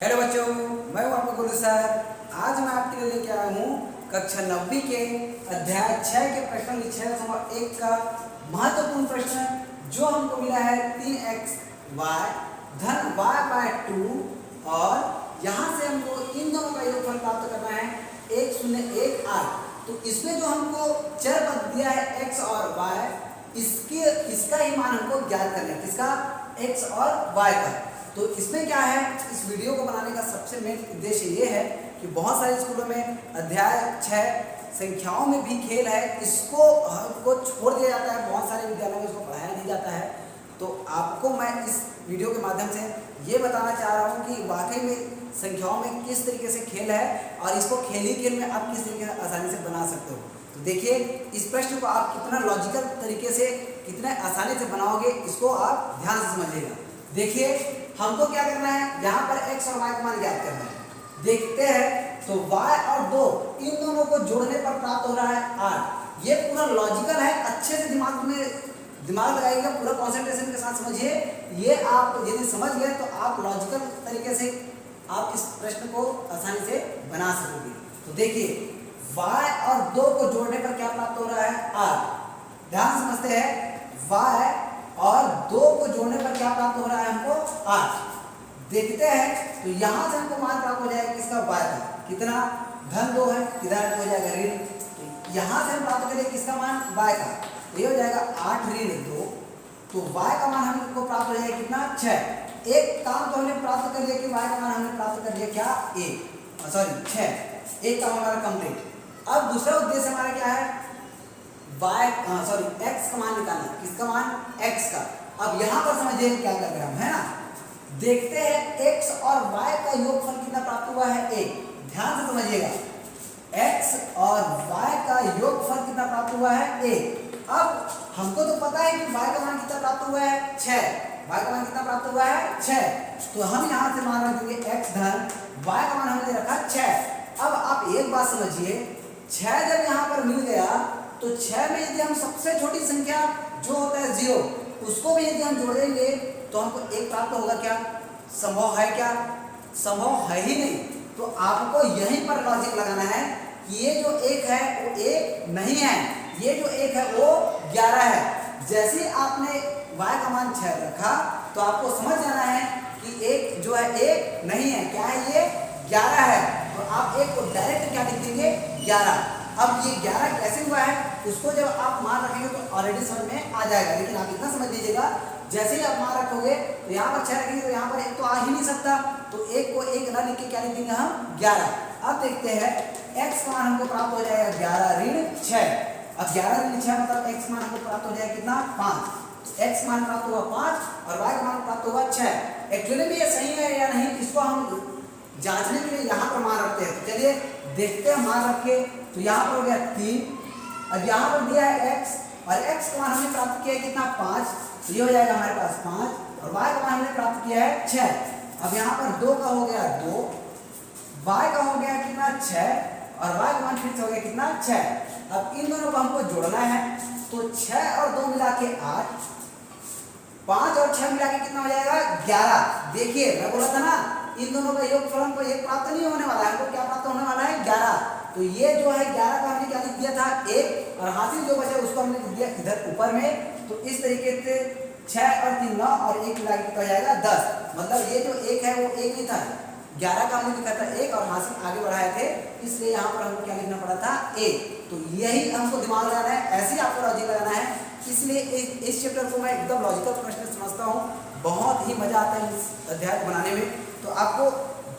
Hello बच्चों, मैं हूं आपका गुरु सर। आज मैं आपके लिए लेके आया हूं कक्षा 9वीं के अध्याय 6 के प्रश्न 6.1 का महत्वपूर्ण प्रश्न जो हमको मिला है 3x y धन y/2 और यहाँ से हमको इन दोनों का योगफल प्राप्त करना है 1018। तो इसमें जो हमको चर पद दिया है x और y, इसका ही मान हमको ज्ञात करना है। किसका? x और y का। तो इसमें क्या है, इस वीडियो को बनाने का सबसे मेन उद्देश्य ये है कि बहुत सारे स्कूलों में अध्याय 6 संख्याओं में भी खेल है, इसको छोड़ दिया जाता है। बहुत सारे विद्यालयों में इसको पढ़ाया नहीं जाता है। तो आपको मैं इस वीडियो के माध्यम से ये बताना चाह रहा हूँ कि वाकई में संख्याओं में किस तरीके से खेल है और इसको खेल ही खेल में आप किस तरीके से आसानी से बना सकते हो। तो देखिए, इस प्रश्न को आप कितना लॉजिकल तरीके से कितने आसानी से बनाओगे, इसको आप ध्यान से समझिएगा। देखिए, हमको क्या करना है, यहाँ पर x और y का मान ज्ञात करना है। देखते हैं तो y और 2 इन दोनों को जोड़ने पर प्राप्त हो रहा है 8। ये पूरा लॉजिकल है, अच्छे से दिमाग लगाइएगा, पूरा कंसंट्रेशन के साथ समझिए। ये आप यदि समझ गए तो आप लॉजिकल तरीके से आप इस प्रश्न को आसानी से बना सकोगे। तो देखिए, y और 2 को जोड़ने पर क्या प्राप्त हो रहा है 8। ध्यान से समझते हैं, y और 2 को जोड़ने पर क्या प्राप्त हो रहा है हमको 8। देखते हैं तो यहाँ से हमको मान प्राप्त हो जाएगा किसका? y का। कितना? धन 2 है, किधर हो जाएगा ऋण। तो यहाँ से हम प्राप्त करेंगे किसका मान? y का। तो ये हो जाएगा 8 ऋण 2। तो y का मान हमको प्राप्त हो जाएगा कितना? 6। एक काम तो हमने प्राप्त कर लिया कि y का मान हमने प्राप्त कर लिया क्या? 6। एक काम हमारा कंप्लीट। अब दूसरा उद्देश्य हमारा क्या है? x का मान निकालना। किसका मान? x का। अब यहाँ पर समझिए क्या कर रहे हैं हम, है ना। देखते हैं x और y का योगफल कितना प्राप्त हुआ है? 1। ध्यान से समझिएगा, x और y का योगफल कितना प्राप्त हुआ है? 1। अब हमको तो पता है कि y का मान कितना प्राप्त हुआ है? 6। y का मान कितना प्राप्त हुआ है? 6। तो हम यहाँ से मान रख देंगे x धन y का मान हमने रखा 6। अब आप एक बात समझिए, 6 जब यहाँ पर मिल गया तो 6 में यदि हम सबसे छोटी संख्या जो होता है 0, उसको भी यदि हम जोड़ेंगे तो हमको 1 प्राप्त होगा। क्या संभव है? क्या संभव है ही नहीं। तो आपको यहीं पर लॉजिक लगाना है कि ये जो 1 है वो 1 नहीं है, ये जो 1 है वो 11 है। जैसे आपने y का मान 6 रखा तो आपको समझ जाना है कि 1 जो है 1 नहीं है, क्या है? ये 11 है। तो आप 1 को डायरेक्ट क्या लिख देंगे? 11। अब ये 11 कैसे हुआ है उसको जब आप मान रखेंगे तो ऑलरेडी समझ में आ जाएगा। लेकिन आप इतना समझ लीजिएगा, जैसे ही आप मान रखोगे तो यहाँ पर 6 रखेंगे तो यहाँ पर 1 तो आ ही नहीं सकता। तो 1 को 1 ना लिख के क्या लिख देंगे हम? 11। अब देखते हैं x का मान हमको प्राप्त हो जाएगा 11 ऋण 6। अब 11 ऋण 6 मतलब x मान हमको प्राप्त हो जाएगा कितना? 5। x मान प्राप्त हुआ 5 और y का मान प्राप्त हुआ 6। एक्चुअली में ये सही है या नहीं, इसको हम जांचने के लिए यहाँ पर मान रखते हैं। तो चलिए देखते हैं, मान रखे तो यहाँ पर हो गया 3। अब यहाँ पर दिया है x और x का मान हमने प्राप्त किया है कितना? 5। तो ये हो जाएगा हमारे पास 5 और y का मान हमने प्राप्त किया है 6। अब यहाँ पर 2 का हो गया 2, y का हो गया कितना? 6 और y का मान फिर से हो गया कितना? 6। अब इन दोनों को हमको जोड़ना है तो 6 और 2 मिला के 8, 5 और 6 मिला के कितना हो जाएगा? 11। देखिए, मैं बोला था ना, इन दोनों का योगफल हमको 1 प्राप्त नहीं होने वाला है, हमको क्या प्राप्त होने वाला है? 11। तो ये जो है 11 का हमने क्या लिख दिया था? 1 और हासिल जो बचा उसको हमने लिख दिया इधर ऊपर में। तो इस तरीके से 6 और 3 9 और 1 मिला के हो जाएगा 10। मतलब ये जो 1 है वो 1 नहीं था, 11 का हमने लिखा था 1 और हासिल आगे बढ़ाए थे, इसलिए यहाँ पर हमको क्या लिखना पड़ा था? 1। तो यही हमको दिमाग लगाना है, ऐसे ही आपको लॉजिक लगाना है। इसलिए इस चैप्टर को मैं एकदम लॉजिकल प्रश्न समझता हूँ, बहुत ही मजा आता है इस अध्याय को बनाने में। तो आपको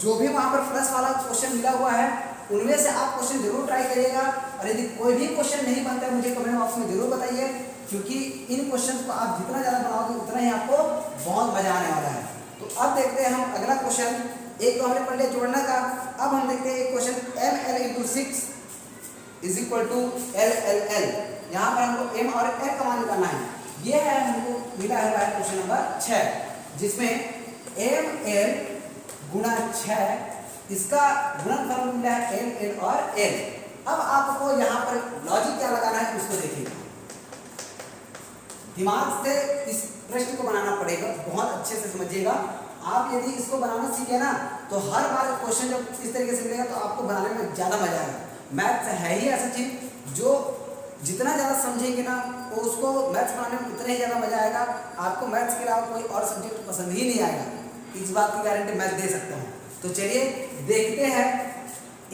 जो भी वहाँ पर प्लस वाला क्वेश्चन मिला हुआ है उनमें से आप क्वेश्चन जरूर ट्राई करिएगा। और यदि कोई भी क्वेश्चन नहीं बनता है मुझे कमेंट बॉक्स में जरूर बताइए, क्योंकि इन क्वेश्चन को आप जितना ज़्यादा बनाओगे उतना ही आपको बहुत मजा आने वाला है। तो अब देखते हैं हम अगला क्वेश्चन। एक तो हमने पढ़ लिया जोड़ना का। अब हम देखते हैं क्वेश्चन ml × 6 = LLL। यहाँ पर हमको m और l का मान निकालना है। ये है हमको मिला है क्वेश्चन नंबर 6, जिसमें ml गुणा 6 इसका गुणनफल मिला है ml और l। अब आपको यहाँ पर लॉजिक क्या लगाना है उसको देखिए, दिमाग से इस प्रश्न को बनाना पड़ेगा, बहुत अच्छे से समझिएगा। आप यदि इसको बनाना सीखे ना तो हर बार क्वेश्चन जब इस तरीके से मिलेगा तो आपको बनाने में ज़्यादा मजा आएगा। मैथ्स है ही ऐसा चीज़ जो जितना ज़्यादा समझेंगे ना वो उसको मैथ्स बनाने में उतना ही ज़्यादा मजा आएगा। आपको मैथ्स के अलावा कोई और सब्जेक्ट पसंद ही नहीं आएगा, इस बात की गारंटी मैं दे सकता हूँ। तो चलिए देखते हैं।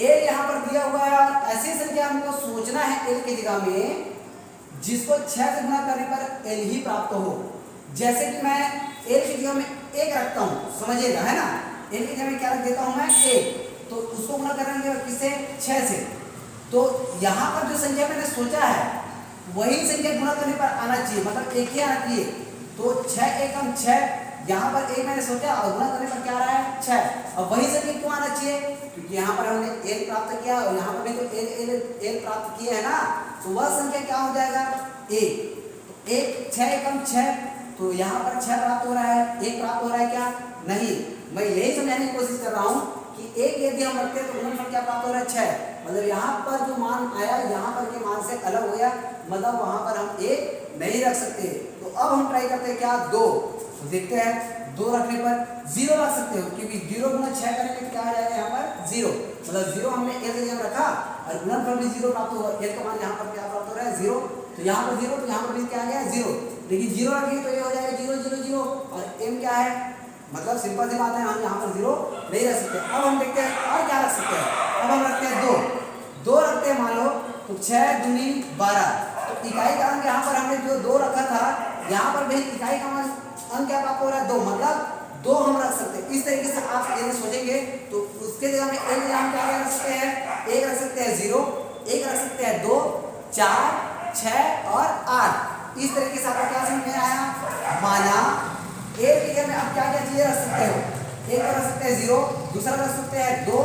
एल यहाँ पर दिया हुआ है और ऐसी संख्या हमको सोचना है एल की जगह में जिसको 6 से गुणा करने पर एल ही प्राप्त हो। जैसे कि मैं एल की जगह में 1 रखता हूँ, समझिएगा, है ना। एल की जगह में क्या रख देता हूँ मैं 1, तो उसको गुणा करेंगे किससे, 6 से। तो यहाँ पर जो संख्या मैंने सोचा है वही संख्या गुणा करने पर आना चाहिए, मतलब एक ही आना चाहिए। तो 6 एकम 6, यहाँ पर 1 मैंने सोचा और गुणा करने पर क्या आ रहा है 6। अब वही संख्या क्यों आना चाहिए, क्योंकि यहाँ पर हमने एल प्राप्त किया और यहाँ पर भी तो एल प्राप्त किया है ना, तो वह संख्या क्या हो जाएगा 1। 6 एकम 6, तो यहाँ पर 6 प्राप्त हो रहा है, 1 प्राप्त हो रहा है क्या, नहीं। मैं यही समझाने की कोशिश कर रहा हूँ कि 1 यदि हम रखते हैं तो गुणनफल क्या प्राप्त हो रहा है 6। मतलब यहाँ पर जो मान आया यहाँ पर के मान से अलग हो गया, मतलब वहाँ पर हम 1 नहीं रख सकते। तो अब हम ट्राई करते हैं क्या 2, तो देखते हैं 2 रखने पर 0 रख सकते हो, क्योंकि 0 गुना 6 करेंगे तो क्या आ जाएगा यहाँ पर 0, मतलब 0 हमने एल की जगह रखा और गुणनफल भी 0 प्राप्त होगा। एल का मान यहाँ पर क्या प्राप्त हो रहा है 0, तो यहाँ पर 0, तो यहाँ पर भी क्या आ गया 0। लेकिन 0 रखेंगे तो ये हो जाएगा 0 0 0 और m क्या है, मतलब सिंपल सी बात है, हम यहाँ पर 0 नहीं रख सकते। अब हम देखते हैं और क्या रख सकते हैं। अब हम रखते हैं 2 रखते हैं, मान लो तो 6 दूनी 12, तो इकाई का अंक यहाँ पर हमने जो 2 रखा था यहाँ पर भी इकाई का अंक क्या प्राप्त हो रहा है 2, मतलब 2 हम रख सकते हैं। इस तरीके से आप यदि सोचेंगे तो उसके जगह में एल हम क्या रख सकते हैं, 1 रख सकते हैं 0, 1 रख सकते हैं 2, 4, 6 और 8। इस तरीके से आपको क्या समझ में आया, माना एल की जगह में आप क्या क्या चीजें रख सकते हो, एक रख सकते हैं 0, दूसरा रख सकते हैं 2,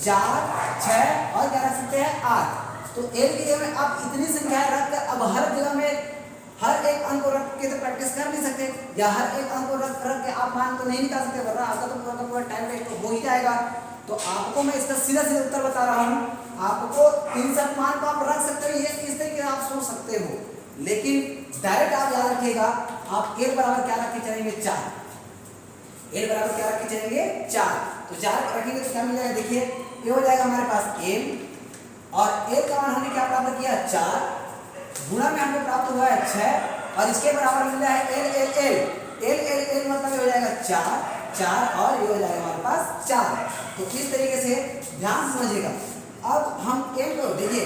4, 6 और क्या रख सकते हैं 8। तो एल की जगह में आप इतनी संख्याएं रख कर अब हर जगह में हर एक अंक को रख के तो प्रैक्टिस कर नहीं सकते, या हर एक अंक को रख के आप मान तो नहीं निकाल सकते, वरना आपका तो पूरा टाइम वेस्ट हो ही जाएगा। तो आपको मैं इसका सीधा सीधा उत्तर बता रहा हूँ, आपको इन सब मान को आप रख सकते हो, ये इस तरीके से आप सोच सकते हो, लेकिन डायरेक्ट आप याद रखिएगा आप एल बराबर क्या रख के चलेंगे 4, एल बराबर क्या रख के चलेंगे 4। तो 4 रखेंगे तो क्या मिल जाएगा, देखिए ये हो जाएगा हमारे पास m और एल का मान हमने क्या प्राप्त किया 4, गुणा में हमको प्राप्त हुआ है 6 और इसके बराबर मिल रहा है एल मतलब ये हो जाएगा 4 और ये हो जाएगा हमारे पास 4। तो इस तरीके से ध्यान समझिएगा। अब हम एल को देखिए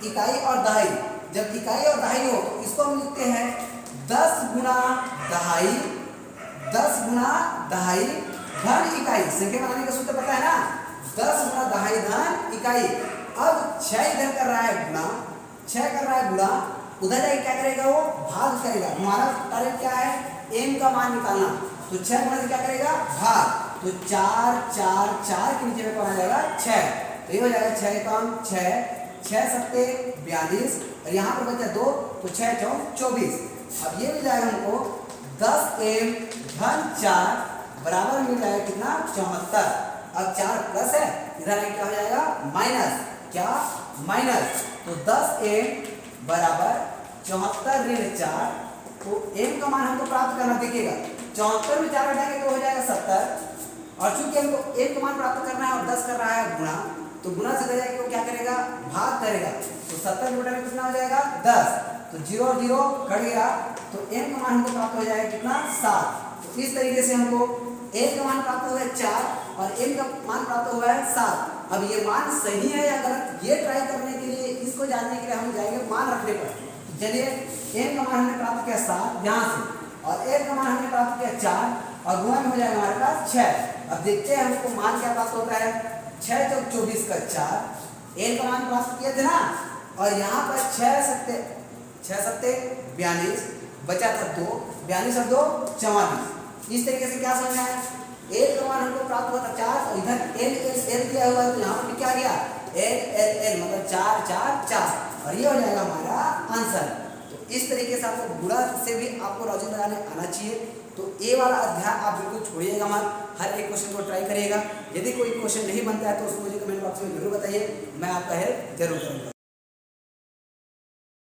इकाई और दहाई, जब इकाई और दहाई हो तो इसको हम लिखते हैं 10 गुना दहाई धन इकाई। संख्या बनाने का सूत्र पता है ना, 10 गुना दहाई धन इकाई। अब 6 इधर कर रहा है गुणा, 6 कर रहा है गुणा, उधर जाके क्या करेगा वो भाग करेगा। हमारा टारगेट क्या है, m का मान निकालना, तो 6 गुणा से क्या करेगा भाग, तो 4 4 4 के नीचे में कौन आ जाएगा 6, तो ये हो जाएगा 6 कम 6 सत्ते 42 और यहाँ पर बचा 2, तो 6 चौक 24। अब ये मिल जाएगा हमको 10m धन 4 बराबर मिल जाएगा कितना 74। अब 4 प्लस है, इधर क्या हो जाएगा माइनस, क्या माइनस, तो 10m बराबर 74 ऋण 4। तो m का मान हमको प्राप्त करना, देखिएगा 74 में 4 हटाएंगे तो हो जाएगा 70, और चूंकि हमको m का मान प्राप्त करना है और 10 कर रहा है गुणा, तो गुणा से ले जाके वो क्या करेगा भाग करेगा, तो 70 बटा में कितना हो जाएगा 10, तो 0 0 कट गया, तो m का मान हमको प्राप्त हो जाएगा कितना 7। तो इस तरीके से हमको m का मान प्राप्त हुआ है 4 और m का मान प्राप्त हुआ है 7। अब ये मान सही है या गलत, ये ट्राई करने के लिए, इसको जानने के लिए हम जाएंगे मान रखने पर। चलिए m का मान हमने प्राप्त किया 7 यहाँ से, और l का मान हमने प्राप्त किया 4 और गुणा में हो जाएगा हमारे पास 6। अब देखते हैं हमको मान क्या प्राप्त होता है, 6 चौक 24 का 4, l का मान प्राप्त किए थे ना, और यहाँ पर 6 सत्ते 42 बचा था 2, 42 और 2 44। इस तरीके से क्या समझना है, एल का मान हमको प्राप्त हुआ था 4 और इधर एल दिया हुआ है, तो यहाँ पर क्या गया एल मतलब 4 4 4 और ये हो जाएगा हमारा आंसर। तो इस तरीके से आपको गुणा से भी आपको लॉजिक लगाने आना चाहिए। तो ए वाला अध्याय आप बिल्कुल छोड़िएगा मत, हर एक क्वेश्चन को ट्राई करिएगा। यदि कोई क्वेश्चन नहीं बनता है तो उसको मुझे कमेंट बॉक्स में जरूर बताइए, मैं आपका हेल्प जरूर करूँगा।